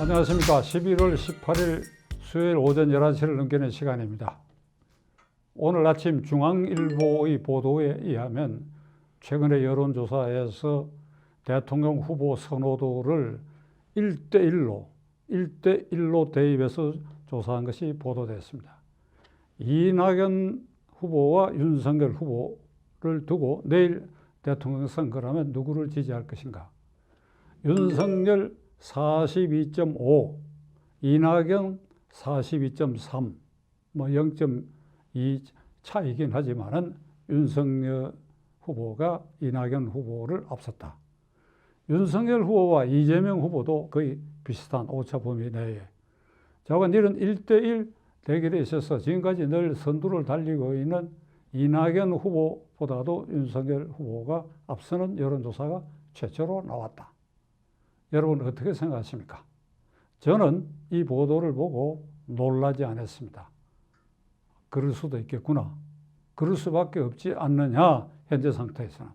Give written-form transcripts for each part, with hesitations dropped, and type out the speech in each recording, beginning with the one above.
안녕하십니까. 11월 18일 수요일 오전 11시를 넘기는 시간입니다. 오늘 아침 중앙일보의 보도에 의하면 최근의 여론조사에서 대통령 후보 선호도를 1대1로 대입해서 조사한 것이 보도됐습니다. 이낙연 후보와 윤석열 후보를 두고 내일 대통령 선거라면 누구를 지지할 것인가? 윤석열 42.5, 이낙연 42.3, 0.2 차이긴 하지만은 윤석열 후보가 이낙연 후보를 앞섰다. 윤석열 후보와 이재명 후보도 거의 비슷한 오차 범위 내에. 자관 이런 1대1 대결에 있어서 지금까지 늘 선두를 달리고 있는 이낙연 후보보다도 윤석열 후보가 앞서는 여론조사가 최초로 나왔다. 여러분 어떻게 생각하십니까? 저는 이 보도를 보고 놀라지 않았습니다. 그럴 수도 있겠구나. 그럴 수밖에 없지 않느냐, 현재 상태에서는.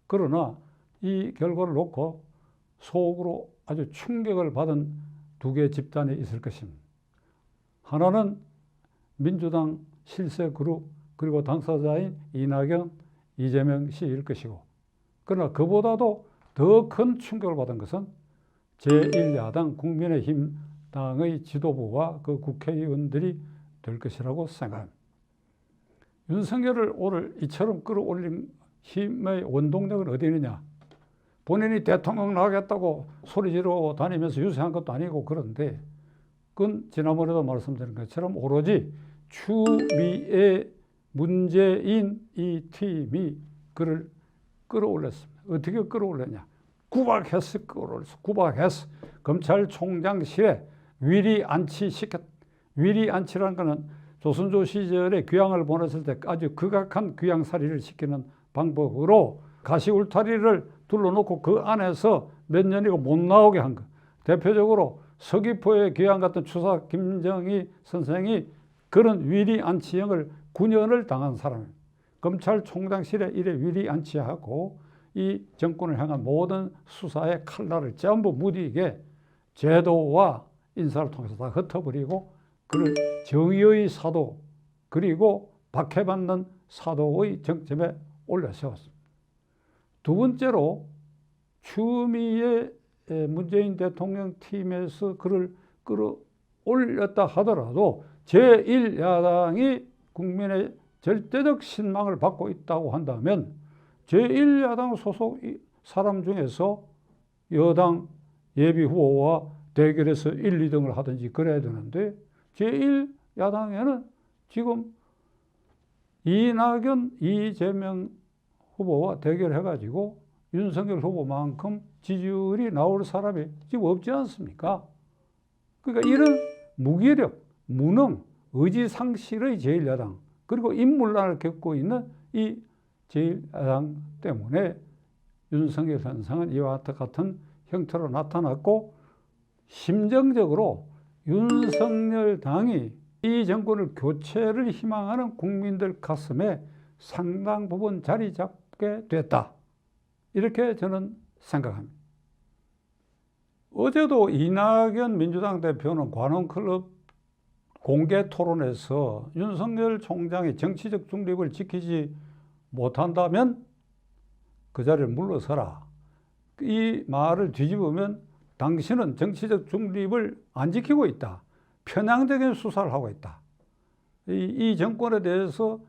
그러나 이 결과를 놓고 속으로 아주 충격을 받은 두 개의 집단이 있을 것입니다. 하나는 민주당 실세 그룹 그리고 당사자인 이낙연, 이재명 씨일 것이고, 그러나 그보다도 더 큰 충격을 받은 것은 제1야당 국민의힘 당의 지도부와 그 국회의원들이 될 것이라고 생각합니다. 윤석열을 오늘 이처럼 끌어올린 힘의 원동력은 어디 있느냐? 본인이 대통령 나가겠다고 소리 지르고 다니면서 유세한 것도 아니고, 그런데 그건 지난번에도 말씀드린 것처럼 오로지 추미애 문재인 이 팀이 그를 끌어올렸습니다. 어떻게 끌어올렸냐? 구박해서 끌어올렸어. 구박해서 검찰총장실에 위리 안치라는 것은 조선조 시절에 귀향을 보냈을 때 아주 극악한 귀향살이를 시키는 방법으로 가시 울타리를 둘러놓고 그 안에서 몇 년이고 못 나오게 한 것. 대표적으로 서귀포에 귀향 갔던 추사 김정희 선생이 그런 위리 안치형을 9년을 당한 사람입니다. 검찰총장실에 이래 위리 안치하고 이 정권을 향한 모든 수사의 칼날을 전부 무디게 제도와 인사를 통해서 다 흩어버리고 그를 정의의 사도 그리고 박해받는 사도의 정점에 올려세웠습니다. 두 번째로 추미애 문재인 대통령 팀에서 그를 끌어올렸다 하더라도 제1야당이 국민의 절대적 신망을 받고 있다고 한다면 제1야당 소속 사람 중에서 여당 예비후보와 대결해서 1, 2등을 하든지 그래야 되는데 제1야당에는 지금 이낙연, 이재명 후보와 대결해가지고 윤석열 후보만큼 지지율이 나올 사람이 지금 없지 않습니까? 그러니까 이런 무기력, 무능, 의지상실의 제1야당 그리고 인물난을 겪고 있는 이 제1야당 때문에 윤석열 현상은 이와 같은 형태로 나타났고, 심정적으로 윤석열 당이 이 정권을 교체를 희망하는 국민들 가슴에 상당 부분 자리 잡게 됐다. 이렇게 저는 생각합니다. 어제도 이낙연 민주당 대표는 관훈클럽 공개 토론에서 윤석열 총장이 정치적 중립을 지키지 못한다면 그 자리를 물러서라. 이 말을 뒤집으면 당신은 정치적 중립을 안 지키고 있다. 편향적인 수사를 하고 있다. 이 정권에 대해서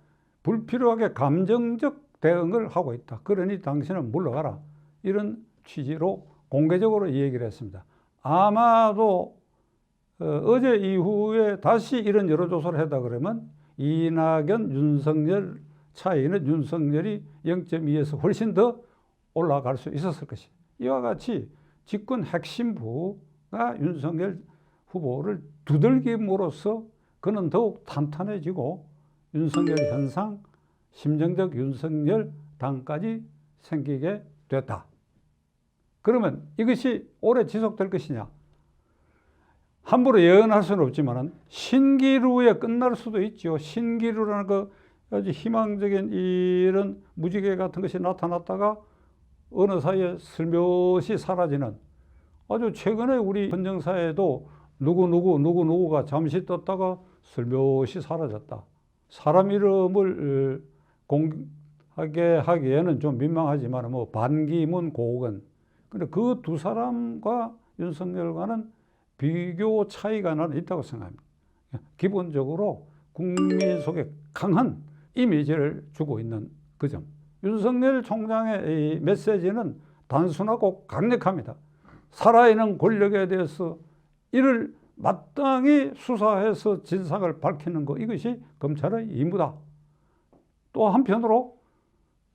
불필요하게 감정적 대응을 하고 있다. 그러니 당신은 물러가라. 이런 취지로 공개적으로 이 얘기를 했습니다. 아마도 어제 이후에 다시 이런 여론조사를 하다 그러면 이낙연, 윤석열 차이는 윤석열이 0.2에서 훨씬 더 올라갈 수 있었을 것이다. 이와 같이 집권 핵심부가 윤석열 후보를 두들김으로써 그는 더욱 탄탄해지고 윤석열 현상, 심정적 윤석열 당까지 생기게 됐다. 그러면 이것이 오래 지속될 것이냐? 함부로 예언할 수는 없지만 신기루에 끝날 수도 있죠. 신기루라는 그 아주 희망적인 이런 무지개 같은 것이 나타났다가 어느 사이에 슬며시 사라지는 아주 최근에 우리 헌정사에도 누구누구가 잠시 떴다가 슬며시 사라졌다. 사람 이름을 공하게 하기에는 좀 민망하지만 뭐 반기문, 고건. 근데 그 두 사람과 윤석열과는 비교 차이가 나는 있다고 생각합니다. 기본적으로 국민 속에 강한 이미지를 주고 있는 그 점. 윤석열 총장의 이 메시지는 단순하고 강력합니다. 살아있는 권력에 대해서 이를 마땅히 수사해서 진상을 밝히는 것, 이것이 검찰의 임무다. 또 한편으로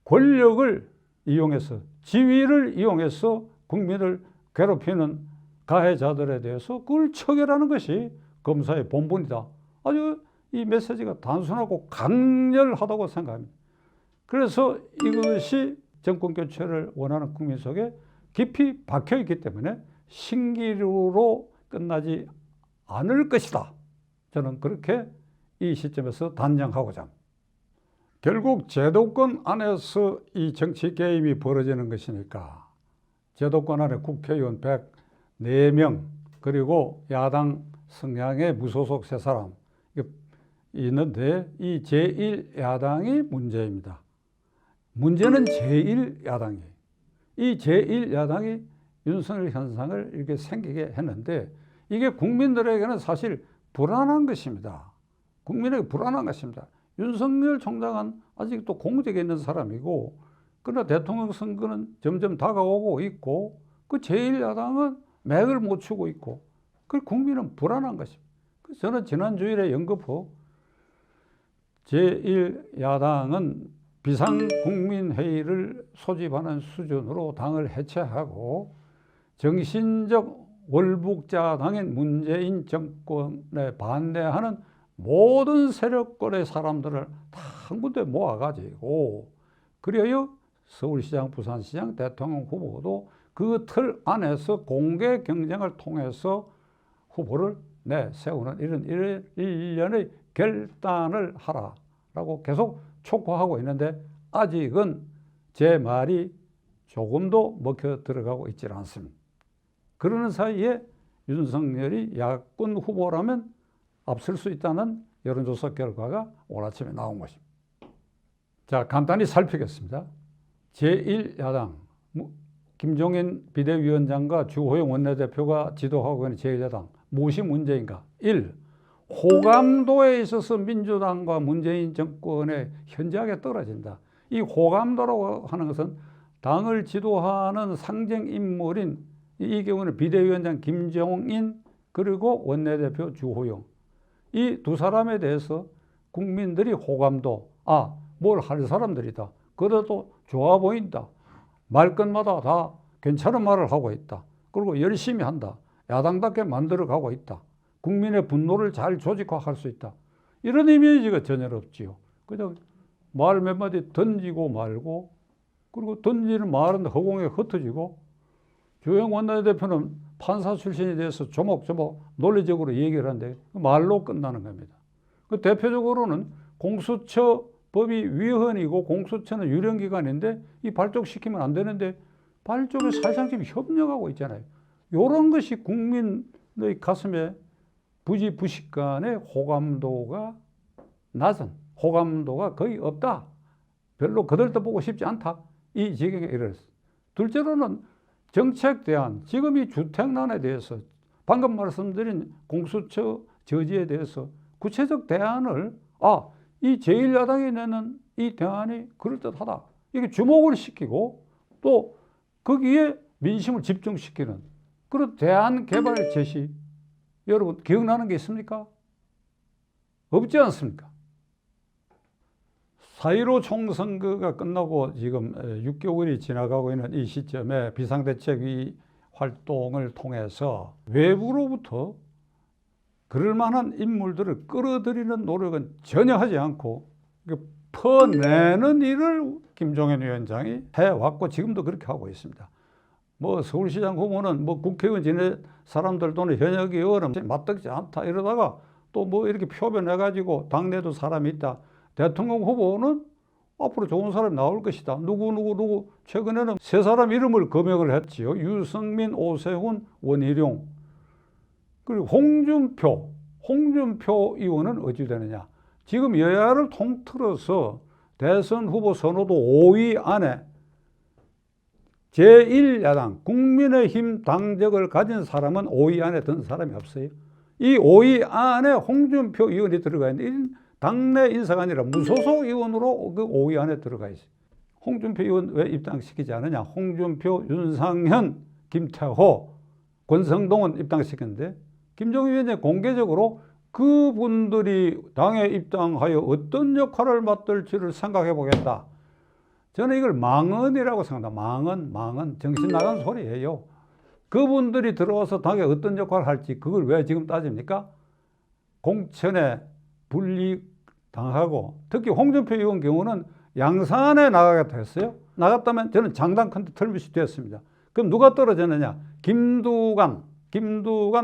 권력을 이용해서, 지위를 이용해서 국민을 괴롭히는 가해자들에 대해서 그걸 처벌하는 것이 검사의 본분이다. 아주 이 메시지가 단순하고 강렬하다고 생각합니다. 그래서 이것이 정권 교체를 원하는 국민 속에 깊이 박혀 있기 때문에 신기루로 끝나지 않을 것이다. 저는 그렇게 이 시점에서 단정하고자 합니다. 결국 제도권 안에서 이 정치 게임이 벌어지는 것이니까 제도권 안에 국회의원 104명 그리고 야당 성향의 무소속 3사람 있는데 이 제1야당이 문제입니다. 문제는 제1야당이에요. 이 제1야당이 윤석열 현상을 이렇게 생기게 했는데 이게 국민들에게는 사실 불안한 것입니다. 국민에게 불안한 것입니다. 윤석열 총장은 아직도 공직에 있는 사람이고 그러나 대통령 선거는 점점 다가오고 있고 그 제1야당은 맥을 못 추고 있고 그 국민은 불안한 것입니다. 그래서 저는 지난 주일에 연거푸 제1야당은 비상국민회의를 소집하는 수준으로 당을 해체하고 정신적 월북자당인 문재인 정권에 반대하는 모든 세력권의 사람들을 다 한 군데 모아가지고 그래야 서울시장, 부산시장, 대통령 후보도 그 틀 안에서 공개 경쟁을 통해서 후보를 세우는 이런 일련의 결단을 하라라고 계속 촉구하고 있는데 아직은 제 말이 조금도 먹혀 들어가고 있지 않습니다. 그러는 사이에 윤석열이 야권 후보라면 앞설 수 있다는 여론조사 결과가 오늘 아침에 나온 것입니다. 자, 간단히 살피겠습니다. 제1야당 김종인 비대위원장과 주호영 원내대표가 지도하고 있는 제1야당 무엇이 문제인가? 1. 호감도에 있어서 민주당과 문재인 정권의 현저하게 떨어진다. 이 호감도라고 하는 것은 당을 지도하는 상징 인물인 이 경우는 비대위원장 김종인 그리고 원내대표 주호영 이 두 사람에 대해서 국민들이 호감도 뭘 할 사람들이다. 그래도 좋아 보인다. 말끝마다 다 괜찮은 말을 하고 있다. 그리고 열심히 한다. 야당답게 만들어가고 있다. 국민의 분노를 잘 조직화할 수 있다. 이런 이미지가 전혀 없지요. 그냥 말 몇 마디 던지고 말고 그리고 던지는 말은 허공에 흩어지고 주호영 원내대표는 판사 출신에 대해서 조목조목 논리적으로 얘기를 하는데 말로 끝나는 겁니다. 그 대표적으로는 공수처 법이 위헌이고 공수처는 유령기관인데 이 발족시키면 안 되는데 발족에 사실상 지금 협력하고 있잖아요. 이런 것이 국민의 가슴에 부지부식간의 호감도가 낮은 호감도가 거의 없다. 별로 거들떠보고 싶지 않다. 이 지경에 이르렀어요. 둘째로는 정책 대안, 지금 이 주택난에 대해서 방금 말씀드린 공수처 저지에 대해서 구체적 대안을 이 제1야당이 내는 이 대안이 그럴듯하다. 이게 주목을 시키고 또 거기에 민심을 집중시키는 그런 대안 개발 제시 여러분 기억나는 게 있습니까? 없지 않습니까? 4.15 총선거가 끝나고 지금 6개월이 지나가고 있는 이 시점에 비상대책위 활동을 통해서 외부로부터 그럴 만한 인물들을 끌어들이는 노력은 전혀 하지 않고 퍼내는 일을 김종인 위원장이 해왔고 지금도 그렇게 하고 있습니다. 뭐 서울시장 후보는 뭐 국회의원 지낸 사람들 또는 현역 의원은 맞닥지 않다 이러다가 또 뭐 이렇게 표변해가지고 당내도 사람이 있다. 대통령 후보는 앞으로 좋은 사람이 나올 것이다. 누구 최근에는 세 사람 이름을 거명을 했지요. 유승민, 오세훈, 원희룡. 그리고 홍준표 의원은 어찌 되느냐. 지금 여야를 통틀어서 대선 후보 선호도 5위 안에 제1야당 국민의힘 당적을 가진 사람은 5위 안에 든 사람이 없어요. 이 5위 안에 홍준표 의원이 들어가 있는데 당내 인사가 아니라 무소속 의원으로 그 5위 안에 들어가 있어요. 홍준표 의원 왜 입당시키지 않느냐. 홍준표, 윤상현, 김태호, 권성동은 입당시켰는데 김종인 위원장이 공개적으로 그분들이 당에 입당하여 어떤 역할을 맡을지를 생각해 보겠다. 저는 이걸 망언이라고 생각합니다. 망언. 정신 나간 소리예요. 그분들이 들어와서 당에 어떤 역할을 할지 그걸 왜 지금 따집니까? 공천에 분리당하고 특히 홍준표 의원 경우는 양산에 나가겠다 했어요. 나갔다면 저는 장당 컨대 틀미시 됐습니다. 그럼 누가 떨어졌느냐? 김두관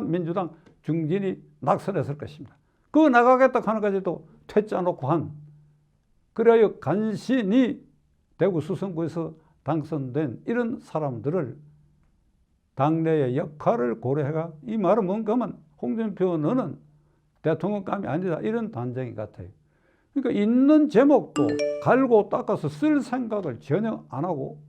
민주당 중진이 낙선했을 것입니다. 그 나가겠다 하는 까지도 퇴짜 놓고 한 그래야 간신히 대구 수성구에서 당선된 이런 사람들을 당내의 역할을 고려해가 이 말은 뭔가 하면 홍준표 너는 대통령감이 아니다 이런 단정이 같아요. 그러니까 있는 제목도 갈고 닦아서 쓸 생각을 전혀 안 하고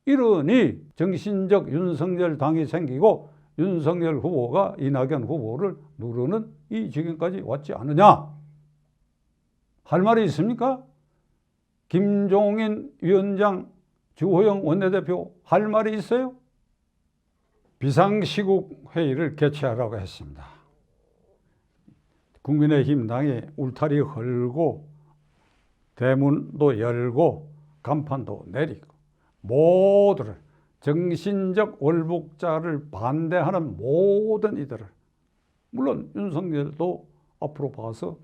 이러니 정신적 윤석열 당이 생기고 윤석열 후보가 이낙연 후보를 누르는 이 지경까지 왔지 않느냐. 할 말이 있습니까? 김종인 위원장, 주호영 원내대표 할 말이 있어요? 비상시국 회의를 개최하라고 했습니다. 국민의힘 당이 울타리 걸고 대문도 열고 간판도 내리고 모두를 정신적 월북자를 반대하는 모든 이들을 물론 윤석열도 앞으로 봐서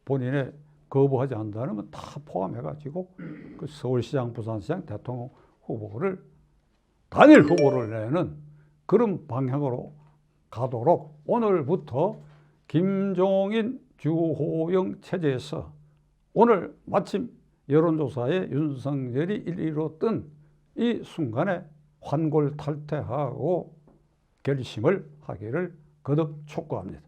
본인의 거부하지 않는다면 다 포함해가지고 그 서울시장, 부산시장, 대통령 후보를 단일 후보를 내는 그런 방향으로 가도록 오늘부터 김종인, 주호영 체제에서 오늘 마침 여론조사에 윤석열이 1위로 뜬 이 순간에 환골탈태하고 결심을 하기를 거듭 촉구합니다.